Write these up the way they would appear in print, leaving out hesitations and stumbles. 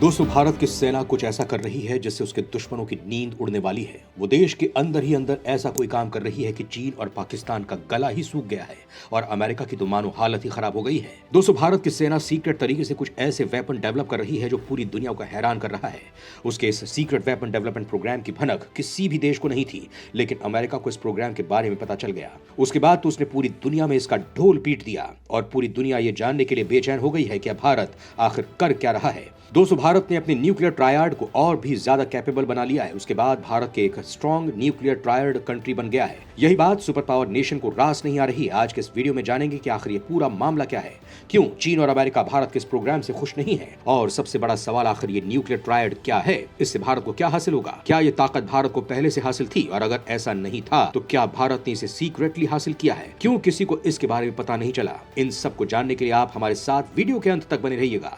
दोस्तों, भारत की सेना कुछ ऐसा कर रही है जिससे उसके दुश्मनों की नींद उड़ने वाली है। वो देश के अंदर ही अंदर ऐसा कोई काम कर रही है कि चीन और पाकिस्तान का गला ही सूख गया है और अमेरिका की तो मानो हालत ही खराब हो गई है। दोस्तों, भारत की सेना सीक्रेट तरीके से कुछ ऐसे वेपन डेवलप कर रही है जो पूरी दुनिया को हैरान कर रहा है। उसके इस सीक्रेट वेपन डेवलपमेंट प्रोग्राम की भनक किसी भी देश को नहीं थी, लेकिन अमेरिका को इस प्रोग्राम के बारे में पता चल गया। उसके बाद तो उसने पूरी दुनिया में इसका ढोल पीट दिया और पूरी दुनिया ये जानने के लिए बेचैन हो गई है कि भारत आखिर कर क्या रहा है। दोस्तों, भारत ने अपने न्यूक्लियर ट्रायड को और भी ज्यादा कैपेबल बना लिया है। उसके बाद भारत के एक स्ट्रॉन्ग न्यूक्लियर ट्रायड कंट्री बन गया है। यही बात सुपर पावर नेशन को रास नहीं आ रही। आज के इस वीडियो में जानेंगे कि आखिर ये पूरा मामला क्या है, क्यों चीन और अमेरिका भारत के इस प्रोग्राम से खुश नहीं है, और सबसे बड़ा सवाल आखिर ये न्यूक्लियर ट्रायड क्या है, इससे भारत को क्या हासिल होगा, क्या ये ताकत भारत को पहले से हासिल थी, और अगर ऐसा नहीं था तो क्या भारत ने इसे सीक्रेटली हासिल किया है, क्यों किसी को इसके बारे में पता नहीं चला। इन सब को जानने के लिए आप हमारे साथ वीडियो के अंत तक बने रहिएगा।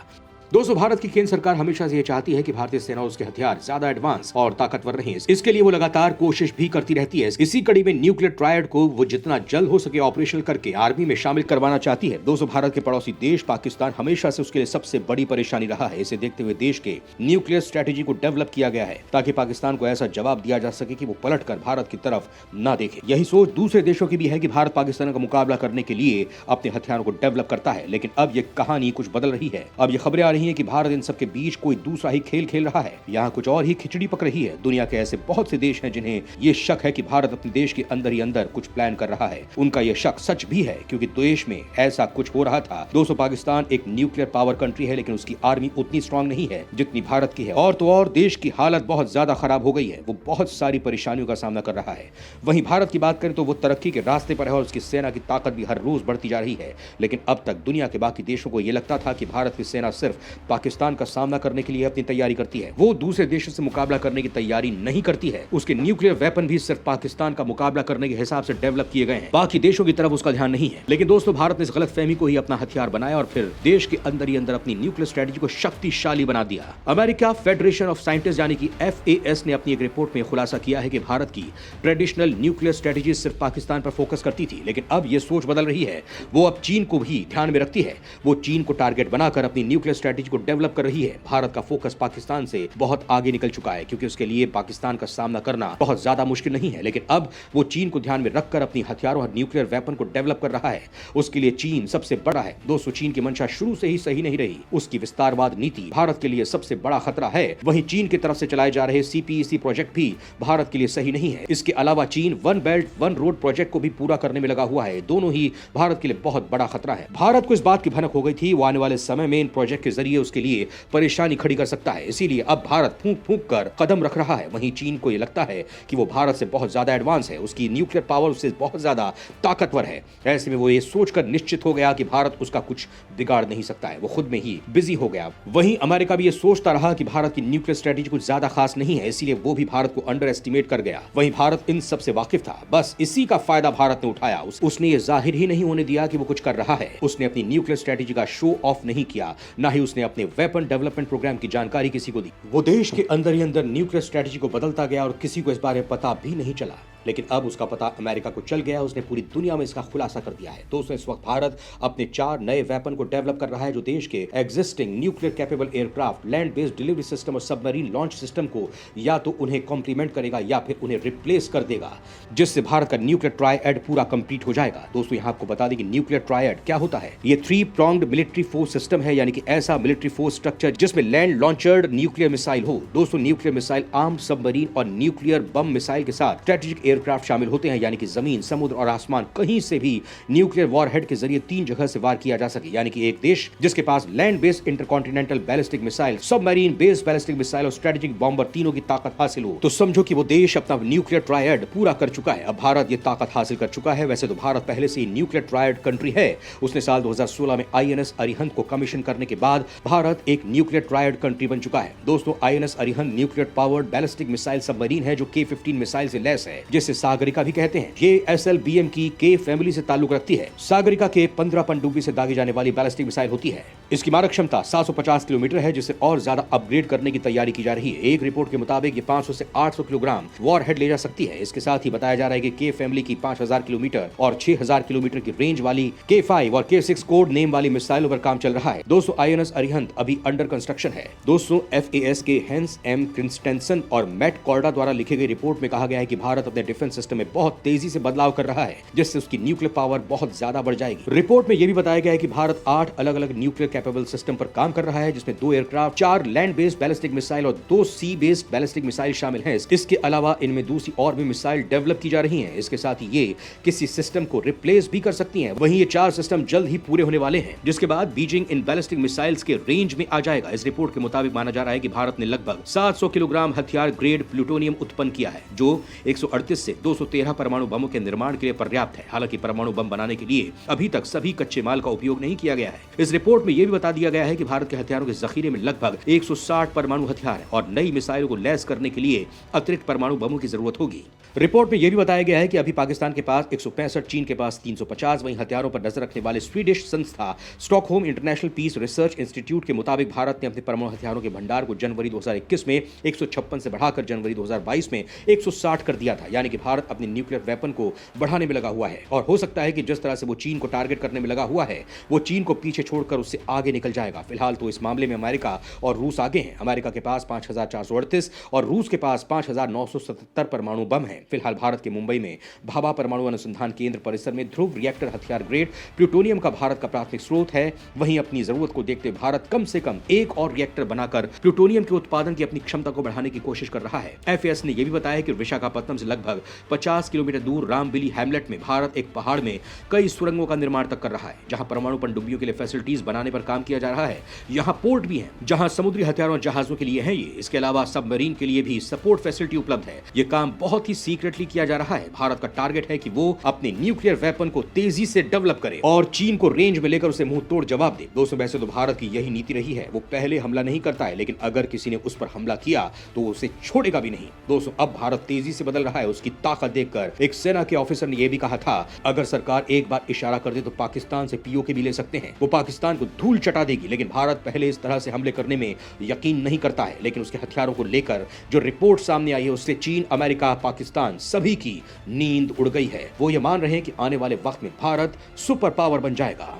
दोस्तों, भारत की केंद्र सरकार हमेशा से ये चाहती है कि भारतीय सेना उसके हथियार ज्यादा एडवांस और ताकतवर रहें। इसके लिए वो लगातार कोशिश भी करती रहती है। इसी कड़ी में न्यूक्लियर ट्रायड को वो जितना जल्द हो सके ऑपरेशनल करके आर्मी में शामिल करवाना चाहती है। दोस्तों, भारत के पड़ोसी देश पाकिस्तान हमेशा से उसके लिए सबसे बड़ी परेशानी रहा है। इसे देखते हुए देश के न्यूक्लियर स्ट्रेटेजी को डेवलप किया गया है ताकि पाकिस्तान को ऐसा जवाब दिया जा सके कि वो पलट कर भारत की तरफ न देखे। यही सोच दूसरे देशों की भी है कि भारत पाकिस्तान का मुकाबला करने के लिए अपने हथियारों को डेवलप करता है। लेकिन अब ये कहानी कुछ बदल रही है। अब ये खबरें आ रही है कि भारत इन के बीच कोई दूसरा ही खेल खेल रहा है। यहाँ कुछ और ही खिचड़ी पक रही है। दुनिया के ऐसे बहुत से देश हैं जिन्हें ये शक है कि भारत अपने देश के अंदर ही अंदर कुछ प्लान कर रहा है। उनका यह शक सच भी है, क्योंकि देश में ऐसा कुछ हो रहा था। दोस्तों, पाकिस्तान एक न्यूक्लियर पावर कंट्री है, लेकिन उसकी आर्मी उतनी स्ट्रांग नहीं है जितनी भारत की है। और तो और देश की हालत बहुत ज्यादा खराब हो गई है। वो बहुत सारी परेशानियों का सामना कर रहा है। वहीं भारत की बात करें तो वो तरक्की के रास्ते पर है और उसकी सेना की ताकत भी हर रोज बढ़ती जा रही है। लेकिन अब तक दुनिया के बाकी देशों को यह लगता था कि भारत की सेना सिर्फ पाकिस्तान का सामना करने के लिए अपनी तैयारी करती है, वो दूसरे देशों से मुकाबला करने की तैयारी नहीं करती है। उसके न्यूक्लियर वेपन भी सिर्फ पाकिस्तान का मुकाबला करने के हिसाब से डेवलप किए गए हैं, बाकी देशों की तरफ उसका ध्यान नहीं है। लेकिन दोस्तों, भारत ने इस गलतफहमी को ही अपना हथियार बनाया और फिर देश के अंदर ही अंदर अपनी न्यूक्लियर स्ट्रेटजी को शक्तिशाली बना दिया। अमेरिका फेडरेशन ऑफ साइंटिस्ट यानी कि FAS ने अपनी एक रिपोर्ट में खुलासा किया है कि भारत की ट्रेडिशनल न्यूक्लियर स्ट्रेटजी सिर्फ पाकिस्तान पर फोकस करती थी, लेकिन अब यह सोच बदल रही है। वो अब चीन को भी ध्यान में रखती है। वो चीन को टारगेट बनाकर अपनी न्यूक्लियर स्ट्रेटजी को डेवलप कर रही है। भारत का फोकस पाकिस्तान से बहुत आगे निकल चुका है, क्योंकि उसके लिए पाकिस्तान का सामना करना बहुत ज्यादा मुश्किल नहीं है। लेकिन अब वो चीन को ध्यान में रखकर अपनी हथियारों और न्यूक्लियर वेपन को डेवलप कर रहा है। उसके लिए चीन सबसे बड़ा है। दोस्तों, चीन की मंशा शुरू से ही सही नहीं रही। उसकी विस्तारवाद नीति भारत के लिए सबसे बड़ा खतरा है। वहीं चीन की तरफ से चलाए जा रहे CPEC प्रोजेक्ट भी भारत के लिए सही नहीं है। इसके अलावा चीन one belt one road project को भी पूरा करने में लगा हुआ है। दोनों ही भारत के लिए बहुत बड़ा खतरा है। भारत को इस बात की भनक हो गई थी वो आने वाले समय में इन प्रोजेक्ट के जरिए उसके लिए परेशानी खड़ी कर सकता है। इसीलिए अब भारत फूंक फूंक कर कदम रख रहा है। वहीं चीन को यह लगता है कि वो भारत से बहुत ज्यादा एडवांस है, उसकी न्यूक्लियर पावर उससे बहुत ज्यादा ताकतवर है। ऐसे में वो ये सोचकर निश्चित हो गया कि भारत उसका कुछ बिगाड़ नहीं सकता है। वो खुद में ही बिजी हो गया। वहीं अमेरिका भी ये सोचता रहा कि भारत की न्यूक्लियर स्ट्रेटजी कुछ ज्यादा खास नहीं है, इसीलिए वो भी भारत को अंडर एस्टिमेट कर गया। वहीं भारत इन सब से वाकिफ था, बस इसी का फायदा भारत ने उठाया। उसने ये जाहिर ही नहीं होने दिया कि वो कुछ कर रहा है। उसने अपनी न्यूक्लियर स्ट्रेटजी का शो ऑफ नहीं किया, ना ही उसने अपने वेपन डेवलपमेंट प्रोग्राम की जानकारी किसी को दी। वो देश के अंदर ही अंदर न्यूक्लियर स्ट्रेटजी को बदलता गया और किसी को इस बारे में पता भी नहीं चला। लेकिन अब उसका पता अमेरिका को चल गया। उसने पूरी दुनिया में इसका खुलासा कर दिया है। दोस्तों, इस वक्त भारत अपने 4 नए वेपन को डेवलप कर रहा है जो देश के existing nuclear capable aircraft, land based delivery system और सबमरीन लॉन्च सिस्टम को या तो उन्हें कॉम्प्लीमेंट करेगा या फिर उन्हें रिप्लेस कर देगा, जिससे भारत का न्यूक्लियर ट्रायड पूरा कंप्लीट हो जाएगा। दोस्तों, यहाँ आपको बता दें कि न्यूक्लियर ट्रायड क्या होता है। ये 3 pronged मिलिट्री फोर्स सिस्टम है, यानी कि ऐसा मिलिट्री फोर्स स्ट्रक्चर जिसमें लैंड लॉन्चर्ड न्यूक्लियर मिसाइल हो। दोस्तों, न्यूक्लियर मिसाइल आर्म सबमरीन और न्यूक्लियर बम मिसाइल के साथ स्ट्रेटेजिक एयरक्राफ्ट शामिल होते हैं, यानी कि जमीन, समुद्र और आसमान कहीं से भी न्यूक्लियर वॉरहेड के जरिए 3 जगह से वार किया जा सके। यानी कि एक देश जिसके पास land based intercontinental ballistic missile, submarine based ballistic missile और स्ट्रेटेजिक बॉम्बर तीनों की ताकत हासिल हो, तो समझो कि वो देश अपना न्यूक्लियर ट्रायड पूरा कर चुका है। अब भारत ये ताकत हासिल कर चुका है। वैसे तो भारत पहले से ही न्यूक्लियर ट्रायड कंट्री है। उसने साल 2016 में INS अरिहंत को कमीशन करने के बाद भारत एक न्यूक्लियर ट्रायड कंट्री बन चुका है। दोस्तों, INS Arihant nuclear powered ballistic missile submarine है जो K-15 मिसाइल से लैस है, जिसे सागरिका भी कहते हैं। ये SLBM की K फैमिली से ताल्लुक रखती है। सागरिका के 15 पनडुब्बी से दागी जाने वाली बैलिस्टिक मिसाइल होती है। इसकी मारक क्षमता 750 किलोमीटर है, जिसे और ज्यादा अपग्रेड करने की तैयारी की जा रही है। एक रिपोर्ट के मुताबिक ये 500 से 800 किलोग्राम वॉरहेड ले जा सकती है। इसके साथ ही बताया जा रहा है कि K फैमिली की 5000 किलोमीटर और 6000 किलोमीटर की रेंज वाली K5 और K6 कोड नेम वाली मिसाइलों पर काम चल रहा है। दोस्तों, INS अरिहंत अभी अंडर कंस्ट्रक्शन है। दोस्तों, FAS के हेंस एम क्रिस्टेंसन और मैट कॉर्डा द्वारा लिखी गई रिपोर्ट में कहा गया है कि भारत अपने डिफेंस सिस्टम में बहुत तेजी से बदलाव कर रहा है, जिससे उसकी न्यूक्लियर पावर बहुत ज्यादा बढ़ जाएगी। रिपोर्ट में यह भी बताया गया है कि भारत 8 अलग अलग न्यूक्लियर कैपेबल सिस्टम पर काम कर रहा है, जिसमें 2 aircraft, 4 land based ballistic missile और 2 सी बेस्ड बैलिस्टिक मिसाइल शामिल हैं। इसके अलावा इनमें दूसरी और भी मिसाइल डेवलप की जा रही हैं। इसके साथ ही ये किसी सिस्टम को रिप्लेस भी कर सकती हैं। वहीं ये 4 सिस्टम जल्द ही पूरे होने वाले हैं, जिसके बाद बीजिंग इन बैलिस्टिक मिसाइल्स के रेंज में आ जाएगा। इस रिपोर्ट के मुताबिक माना जा रहा है कि भारत ने लगभग 700 किलोग्राम हथियार ग्रेड प्लूटोनियम उत्पन्न किया है, जो 138 से 213 परमाणु बमों के निर्माण के लिए पर्याप्त है। हालांकि परमाणु बम बनाने के लिए अभी तक सभी कच्चे माल का उपयोग नहीं किया गया है। इस रिपोर्ट में यह भी बता दिया गया है कि भारत के हथियारों के जखीरे में लगभग 160 परमाणु हथियार है और नई मिसाइलों को लैस करने के लिए अतिरिक्त परमाणु बमों की जरूरत होगी। रिपोर्ट में यह भी बताया गया है कि अभी पाकिस्तान के पास 165, चीन के पास 350। वहीं हथियारों पर नजर रखने वाले स्वीडिश संस्था Stockholm International Peace Research Institute के मुताबिक भारत ने अपने परमाणु हथियारों के भंडार को जनवरी 2021 में 156 से बढ़ाकर जनवरी 2022 में 160 कर दिया था। यानी कि भारत अपने न्यूक्लियर वेपन को बढ़ाने में लगा हुआ है और हो सकता है कि जिस तरह से वो चीन को टारगेट करने में लगा हुआ है, वो चीन को पीछे छोड़कर उससे आगे निकल जाएगा। फिलहाल तो इस मामले में अमेरिका और रूस आगे हैं। अमेरिका के पास 5438 और रूस के पास 5977 परमाणु बम हैं। फिलहाल भारत के मुंबई में भाभा परमाणु अनुसंधान केंद्र परिसर में ध्रुव रिएक्टर हथियार ग्रेड प्लूटोनियम का भारत का प्राथमिक स्रोत है। वहीं अपनी जरूरत को देखते भारत कम से कम एक और रिएक्टर बनाकर प्लूटोनियम के उत्पादन की अपनी क्षमता को बढ़ाने की कोशिश कर रहा है। FAS ने यह भी बताया कि विशाखापत्तनम से लगभग 50 किलोमीटर दूर रामबिली हैमलेट में भारत एक पहाड़ में कई सुरंगों का निर्माण तक कर रहा है, जहां परमाणु पनडुब्बियों के लिए फैसिलिटीज बनाने पर काम किया जा रहा है। यहां पोर्ट भी है, जहां समुद्री हथियारों और जहाजों के लिए है ये। इसके अलावा सबमरीन के लिए भी सपोर्ट फैसिलिटी उपलब्ध है। ये काम बहुत ही सीक्रेटली किया जा रहा है। भारत का टारगेट है कि वो अपने न्यूक्लियर वेपन को तेजी से डेवलप करे और चीन को रेंज में लेकर उसे मुंह तोड़ जवाब दे। दोस्तों, वैसे तो भारत की यही नीति रही है, वो पहले हमला नहीं करता है, लेकिन अगर किसी ने उस पर हमला किया तो उसे छोड़ेगा भी नहीं। दोस्तों, अब भारत तेजी से बदल रहा है। उसकी ताकत देखकर एक सेना के ऑफिसर ने यह भी कहा था, अगर सरकार एक बार इशारा कर दे तो पाकिस्तान से POK भी ले सकते हैं। वो पाकिस्तान को धूल चटा देगी। लेकिन भारत पहले इस तरह से हमले करने में यकीन नहीं करता है, लेकिन उसके हथियारों को लेकर जो रिपोर्ट सामने आई है, उससे चीन, अमेरिका, पाकिस्तान सभी की नींद उड़ गई है। वो ये मान रहे हैं कि आने वाले वक्त में भारत सुपर पावर बन जाएगा।